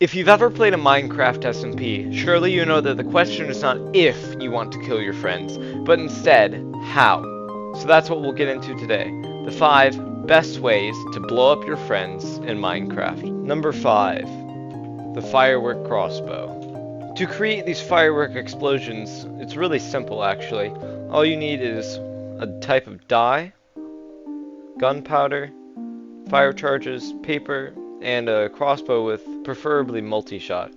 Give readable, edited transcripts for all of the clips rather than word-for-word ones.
If you've ever played a Minecraft SMP, surely you know that the question is not if you want to kill your friends, but instead, how. So that's what we'll get into today. The 5 best ways to blow up your friends in Minecraft. Number 5. The Firework crossbow. To create these firework explosions, it's really simple actually. All you need is a type of dye, gunpowder, fire charges, paper, and a crossbow with preferably multi-shot.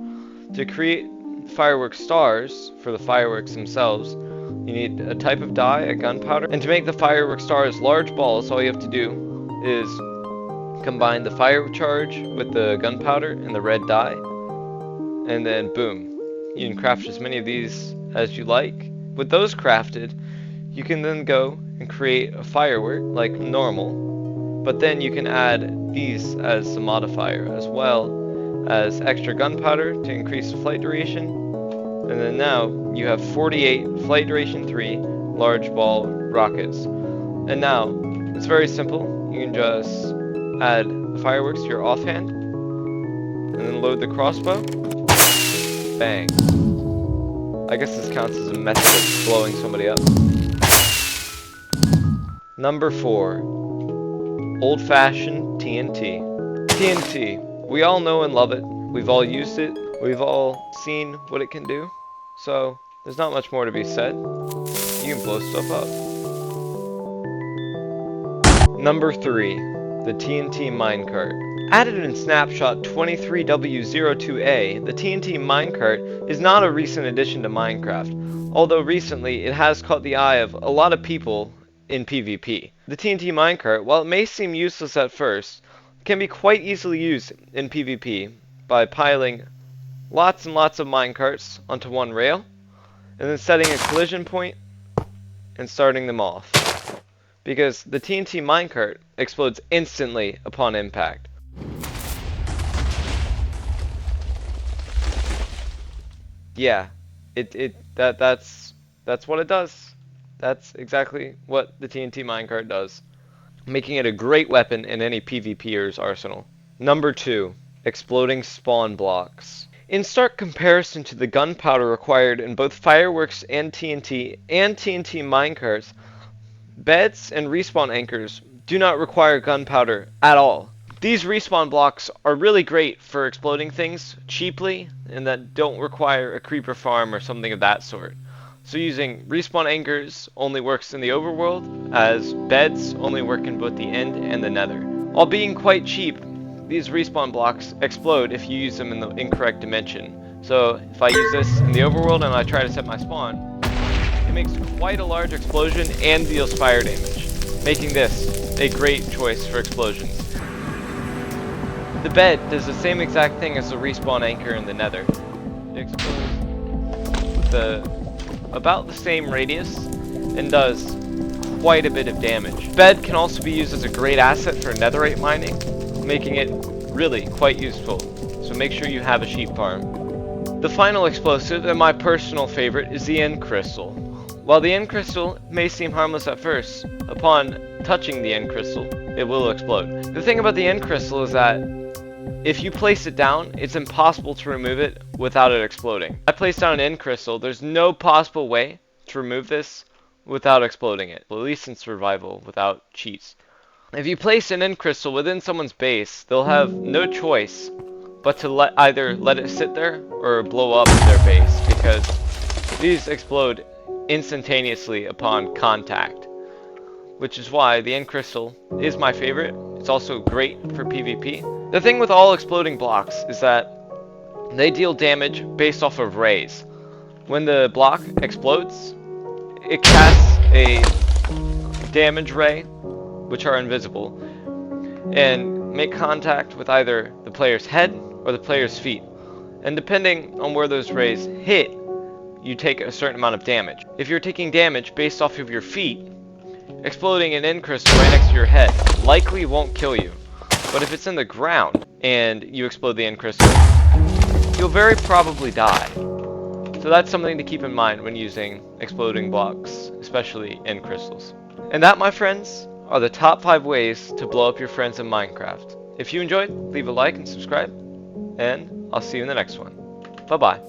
To create firework stars for the fireworks themselves, you need a type of dye, a gunpowder, and to make the firework stars large balls, all you have to do is combine the fire charge with the gunpowder and the red dye, and then boom. You can craft as many of these as you like. With those crafted, you can then go and create a firework like normal, but then you can add these as a modifier as well as extra gunpowder to increase the flight duration. And then now you have 48 flight duration 3 large ball rockets. And now it's very simple. You can just add the fireworks to your offhand and then load the crossbow. Bang. I guess this counts as a method of blowing somebody up. Number 4. Old-fashioned TNT. TNT. We all know and love it. We've all used it. We've all seen what it can do. So, there's not much more to be said. You can blow stuff up. Number 3. The TNT Minecart. Added in Snapshot 23W02A, the TNT Minecart is not a recent addition to Minecraft, although recently it has caught the eye of a lot of people in PvP. The TNT Minecart, while it may seem useless at first, can be quite easily used in PvP by piling lots and lots of minecarts onto one rail, and then setting a collision point and starting them off. Because the TNT minecart explodes instantly upon impact. Yeah, that's what it does. That's exactly what the TNT minecart does, making it a great weapon in any PvPer's arsenal. Number 2, exploding spawn blocks. In stark comparison to the gunpowder required in both fireworks and TNT minecarts, beds and respawn anchors do not require gunpowder at all. These respawn blocks are really great for exploding things cheaply and that don't require a creeper farm or something of that sort. So using respawn anchors only works in the overworld, as beds only work in both the end and the nether. While being quite cheap, these respawn blocks explode if you use them in the incorrect dimension. So if I use this in the overworld and I try to set my spawn, it makes quite a large explosion and deals fire damage, making this a great choice for explosions. The bed does the same exact thing as the respawn anchor in the nether. It explodes with about the same radius and does quite a bit of damage. Bed can also be used as a great asset for netherite mining, making it really quite useful, so make sure you have a sheep farm. The final explosive, and my personal favorite, is the end crystal. While the end crystal may seem harmless at first, upon touching the end crystal, it will explode. The thing about the end crystal is that if you place it down, it's impossible to remove it without it exploding. I placed down an end crystal, there's no possible way to remove this without exploding it, well, at least in survival, without cheats. If you place an end crystal within someone's base, they'll have no choice but to either let it sit there or blow up their base, because these explode instantaneously upon contact, which is why the end crystal is my favorite. It's also great for PvP. The thing with all exploding blocks is that they deal damage based off of rays. When the block explodes, it casts a damage ray, which are invisible, and make contact with either the player's head or the player's feet. And depending on where those rays hit, you take a certain amount of damage. If you're taking damage based off of your feet, exploding an end crystal right next to your head likely won't kill you. But if it's in the ground and you explode the end crystal, you'll very probably die. So that's something to keep in mind when using exploding blocks, especially end crystals. And that, my friends, are the top 5 ways to blow up your friends in Minecraft. If you enjoyed, leave a like and subscribe, and I'll see you in the next one. Bye bye.